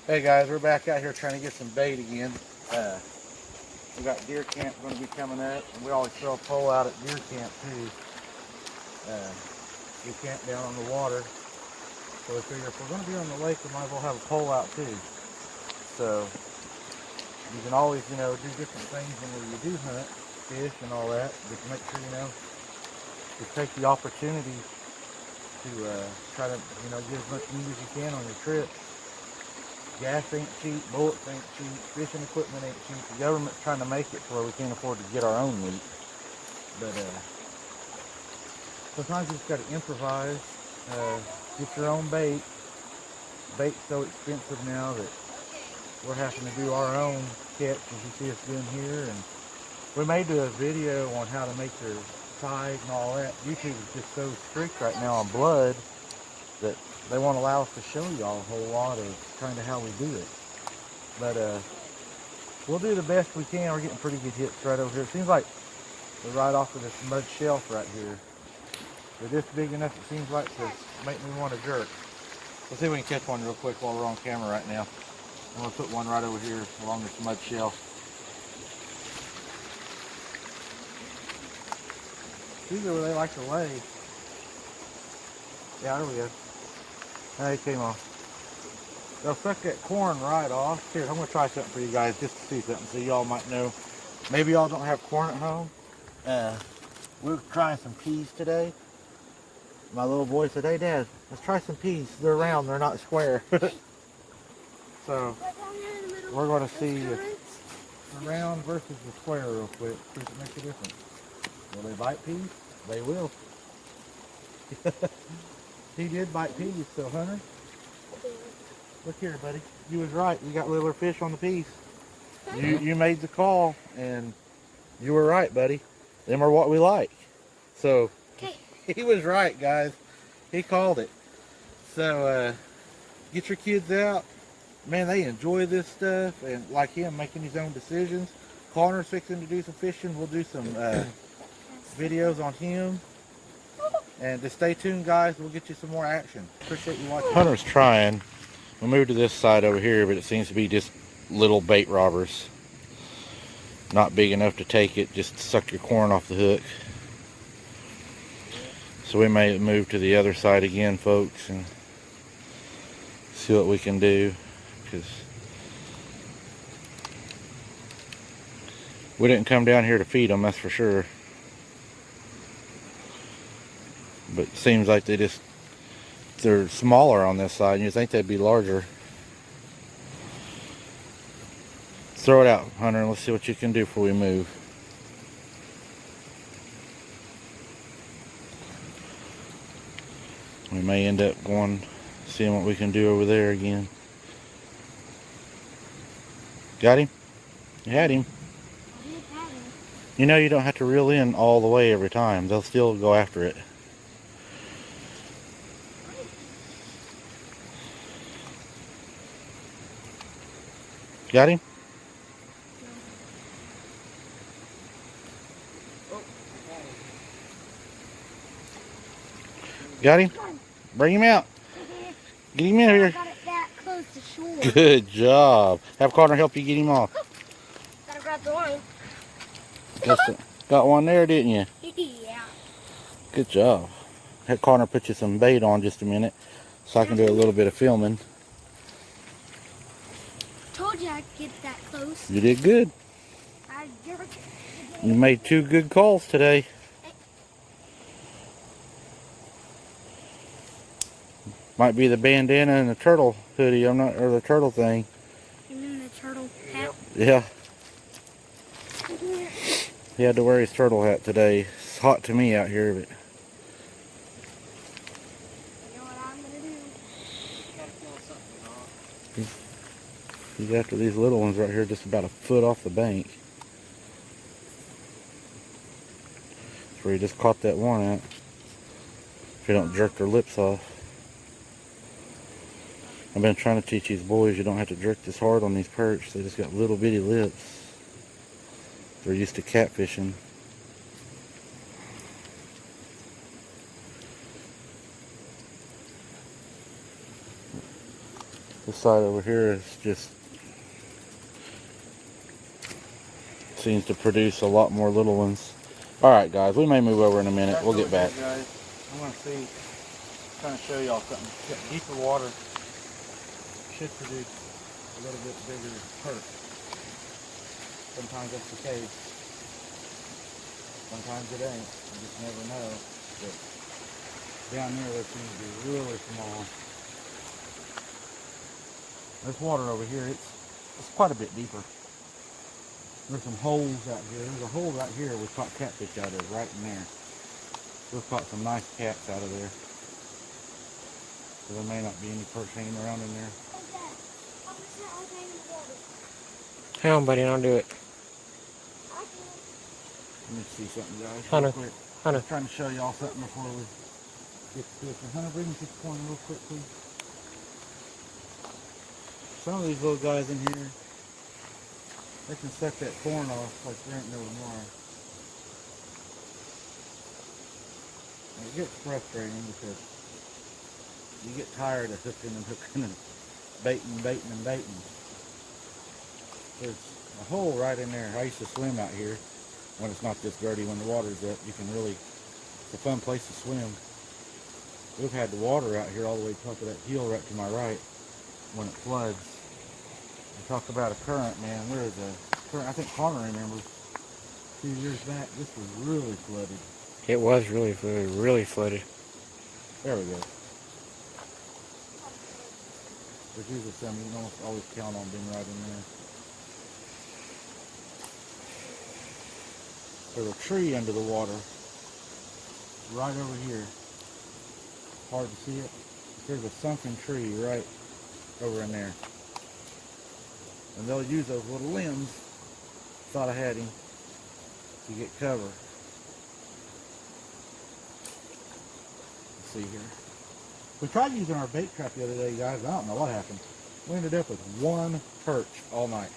Hey guys, we're back out here trying to get some bait again. We got deer camp going to be coming up, and we always throw a pole out at deer camp too. We camp down on the water, so we figure if we're going to be on the lake, we might as well have a pole out too. So you can always, do different things when you do hunt, fish and all that, but make sure, you take the opportunity to try to, get as much meat as you can on your trip. Gas ain't cheap, bullets ain't cheap, fishing equipment ain't cheap. The government's trying to make it to where we can't afford to get our own meat. But sometimes you just got to improvise, get your own bait. Bait's so expensive now that we're having to do our own catch, as you see us doing here. And we may do a video on how to make your tide and all that. YouTube is just so strict right now on blood that they won't allow us to show y'all a whole lot of kind of how we do it. But we'll do the best we can. We're getting pretty good hits right over here. It seems like we're right off of this mud shelf right here. They're just big enough, it seems like, to make me want to jerk. Let's see if we can catch one real quick while we're on camera right now. I'm going to put one right over here along this mud shelf. These are where they like to lay. Yeah, there we go. There he came off. They'll suck that corn right off. Here, I'm going to try something for you guys just to see something so y'all might know. Maybe y'all don't have corn at home. We're trying some peas today. My little boy said, hey Dad, let's try some peas. They're round, they're not square. So we're going to see if the round versus the square real quick. See if it makes a difference. Will they bite peas? They will. He did bite peas, so Hunter. Look here, buddy. You was right. You got littler fish on the peas. You made the call, and you were right, buddy. Them are what we like. So he was right, guys. He called it. So get your kids out. Man, they enjoy this stuff, and like him, making his own decisions. Connor's fixing to do some fishing. We'll do some videos on him. And just stay tuned, guys. We'll get you some more action. Appreciate you watching. Hunter's trying. We moved to this side over here, but it seems to be just little bait robbers. Not big enough to take it, just suck your corn off the hook. So we may move to the other side again, folks, and see what we can do. Because we didn't come down here to feed them, that's for sure. But it seems like they're smaller on this side, and you think they'd be larger. Throw it out, Hunter, and let's see what you can do before we move. We may end up seeing what we can do over there again. Got him? You had him. You know you don't have to reel in all the way every time. They'll still go after it. Got him? Got him? Bring him out. Get him in here. I got it that close to shore. Good job. Have Connor help you get him off. Gotta grab the line. Got one there, didn't you? Yeah. Good job. Had Connor put you some bait on just a minute so I can do a little bit of filming. Told you I'd get that close. You did good. You made 2 good calls today. Might be the bandana and the turtle hoodie, or the turtle thing. You mean the turtle hat? Yeah. He had to wear his turtle hat today. It's hot to me out here, but You know what I'm gonna do? he's after these little ones right here, just about a foot off the bank. That's where he just caught that one at. If they don't jerk their lips off. I've been trying to teach these boys you don't have to jerk this hard on these perch. They just got little bitty lips. They're used to catfishing. This side over here is just seems to produce a lot more little ones. All right, guys, we may move over in a minute. We'll get back. Guys, I'm gonna see, trying to show y'all something. Deeper water should produce a little bit bigger perch. Sometimes that's the case. Sometimes it ain't. You just never know. But down there, they seem to be really small. This water over here, it's quite a bit deeper. There's some holes out here. There's a hole right here we caught catfish out of, right in there. We've caught some nice cats out of there. So there may not be any perch hanging around in there. Hang on, buddy, don't do it. Let me see something, guys. Hunter, Real quick. Hunter. I'm trying to show y'all something before we get to this. Hunter, bring me this corner real quick, please. Some of these little guys in here, they can suck that corn off like there ain't no tomorrow. And it gets frustrating because you get tired of hooking and baiting. There's a hole right in there. I used to swim out here when it's not this dirty. When the water's up, you can really, it's a fun place to swim. We've had the water out here all the way top of that hill right to my right when it floods. And talk about a current, man. There is a current. I think Connor remembers a few years back, this was really flooded. It was really flooded, really flooded. There we go. There's usually some you can almost always count on being right in there. There's a tree under the water, right over here. Hard to see it. There's a sunken tree right over in there. And they'll use those little limbs, thought I had him, to get cover. Let's see here. We tried using our bait trap the other day, guys. I don't know what happened. We ended up with one perch all night.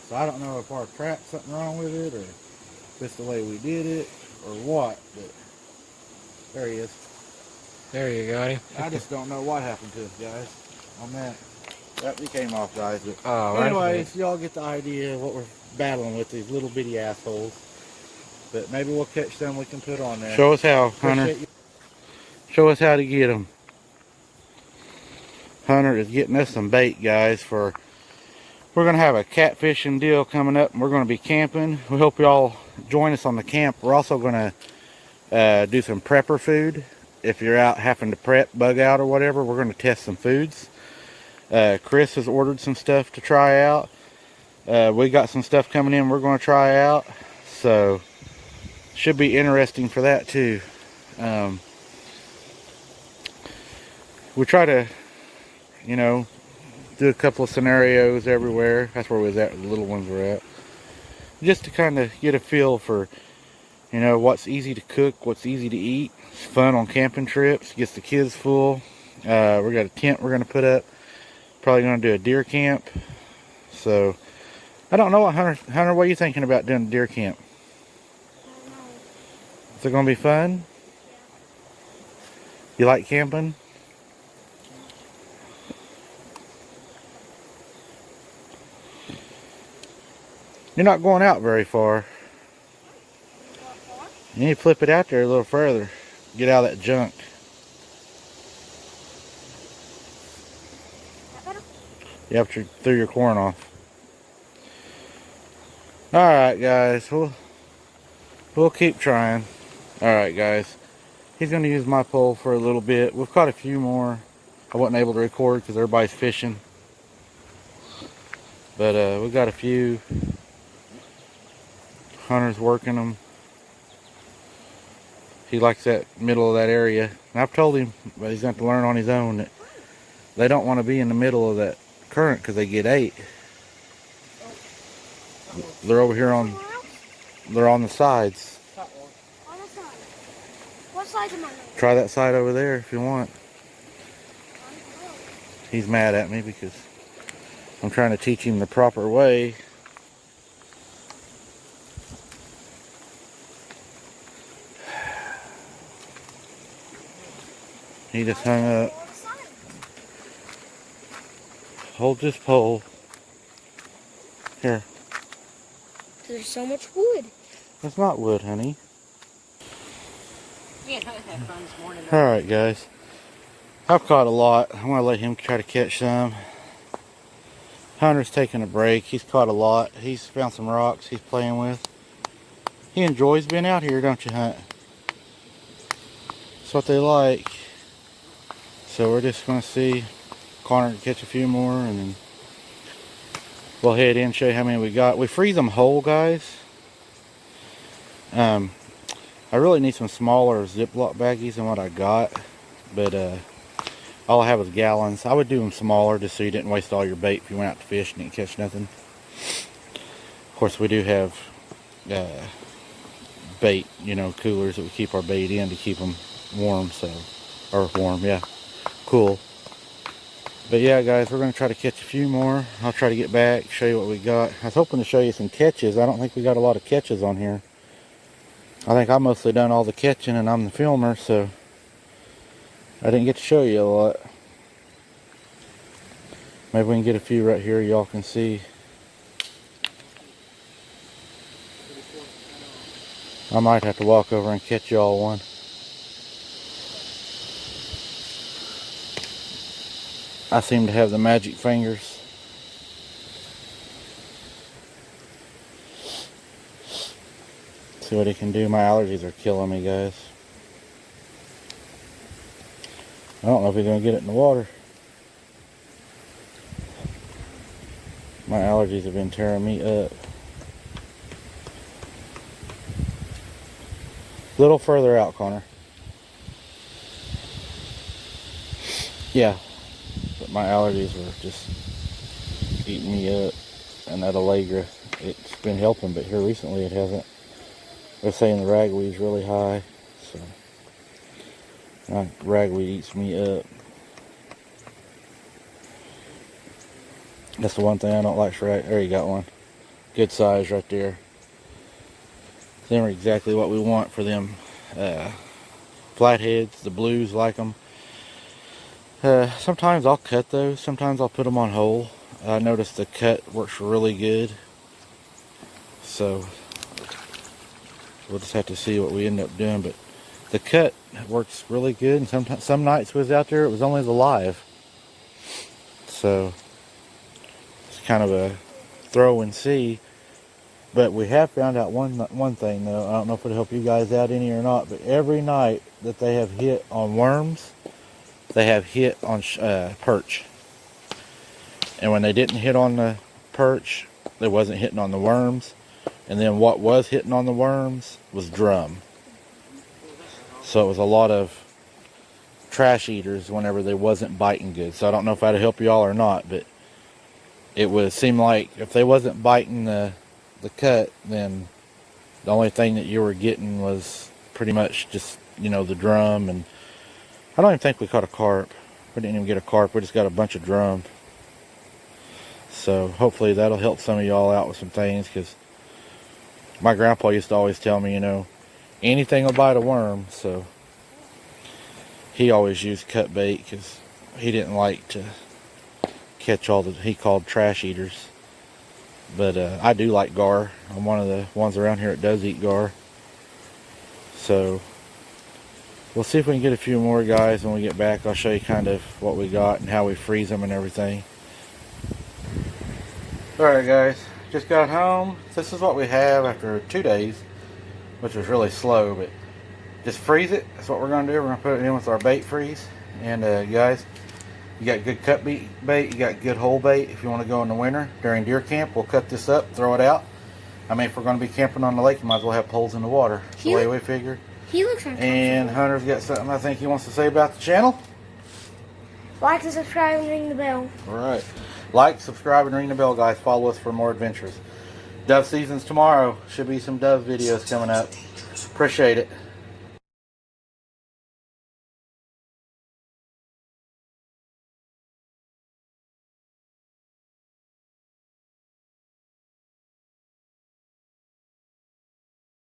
So I don't know if our trap's something wrong with it, or if it's the way we did it, or what, but there he is. There you got him. I just don't know what happened to us, guys, on that. Yep, he came off, guys. But Oh, anyways, y'all get the idea of what we're battling with, these little bitty assholes. But maybe we'll catch them we can put on there. Show us how, Hunter. Show us how to get them. Hunter is getting us some bait, guys. We're going to have a catfishing deal coming up, and we're going to be camping. We hope y'all join us on the camp. We're also going to do some prepper food. If you're out having to prep, bug out or whatever, we're going to test some foods. Chris has ordered some stuff to try out. We got some stuff coming in we're going to try out. So, should be interesting for that too. We try to, you know, do a couple of scenarios everywhere. That's where we was at, the little ones were at. Just to kind of get a feel for, you know, what's easy to cook, what's easy to eat. It's fun on camping trips, gets the kids full. We got a tent we're going to put up. Probably going to do a deer camp. So, I don't know what, Hunter, what are you thinking about doing a deer camp? I don't know. Is it going to be fun? You like camping? You're not going out very far. You need to flip it out there a little further. Get out of that junk. That better? You have to throw your corn off. Alright, guys. We'll keep trying. Alright, guys. He's going to use my pole for a little bit. We've caught a few more. I wasn't able to record because everybody's fishing. But we got a few. Hunter's working them. He likes that middle of that area. And I've told him, but he's going to learn on his own, that they don't want to be in the middle of that current because they get ate. They're over here on, they're on the sides. On the side. What side am I on? Try that side over there if you want. He's mad at me because I'm trying to teach him the proper way. He just hung up. hold this pole. Here. There's so much wood. It's not wood, honey. Yeah, I had fun this morning. Alright, guys. I've caught a lot. I'm going to let him try to catch some. Hunter's taking a break. He's caught a lot. He's found some rocks he's playing with. He enjoys being out here, don't you, Hunt? That's what they like. So we're just going to see Connor can catch a few more, and then we'll head in and show you how many we got. We freeze them whole, guys. I really need some smaller Ziploc baggies than what I got, but all I have is gallons. I would do them smaller just so you didn't waste all your bait if you went out to fish and didn't catch nothing. Of course, we do have bait, you know, coolers that we keep our bait in to keep them warm, so, or warm, yeah, cool. But yeah, guys, we're going to try to catch a few more. I'll try to get back, show you what we got. I was hoping to show you some catches. I don't think we got a lot of catches on here. I think I mostly done all the catching and I'm the filmer, so I didn't get to show you a lot. Maybe we can get a few right here y'all can see. I might have to walk over and catch y'all one. I seem to have the magic fingers. See what he can do. My allergies are killing me, guys. I don't know if he's going to get it in the water. My allergies have been tearing me up. A little further out, Connor. Yeah. But my allergies were just eating me up. And that Allegra, it's been helping, but here recently it hasn't. They're saying the ragweed's really high, so ragweed eats me up. That's the one thing I don't like. There you got one. Good size right there. Them are exactly what we want for them flatheads. The blues like them. Sometimes I'll cut those. Sometimes I'll put them on whole. I noticed the cut works really good. So we'll just have to see what we end up doing. But the cut works really good. And some nights we was out there, it was only the live. So it's kind of a throw and see. But we have found out one thing though. I don't know if it'll help you guys out any or not. But every night that they have hit on worms, they have hit on perch. And when they didn't hit on the perch, they wasn't hitting on the worms. And then what was hitting on the worms was drum. So it was a lot of trash eaters whenever they wasn't biting good. So I don't know if that'll help y'all or not, but it would seem like if they wasn't biting the cut, then the only thing that you were getting was pretty much just, you know, the drum. And I don't even think we caught a carp. We didn't even get a carp. We just got a bunch of drum. So hopefully that'll help some of y'all out with some things, because my grandpa used to always tell me, you know, anything will bite a worm. So he always used cut bait because he didn't like to catch all the, he called trash eaters. But I do like gar. I'm one of the ones around here that does eat gar. So we'll see if we can get a few more, guys. When we get back, I'll show you kind of what we got and how we freeze them and everything. Alright, guys, just got home. This is what we have after 2 days, which was really slow, but just freeze it. That's what we're going to do. We're going to put it in with our bait freeze. And guys, you got good cut bait, you got good whole bait. If you want to go in the winter during deer camp, we'll cut this up, throw it out. I mean, if we're going to be camping on the lake, you might as well have poles in the water. That's the way we figured. He looks uncomfortable. And Hunter's got something I think he wants to say about the channel. Like and subscribe and ring the bell. Alright. Like, subscribe, and ring the bell, guys. Follow us for more adventures. Dove season's tomorrow. Should be some dove videos coming up. Appreciate it.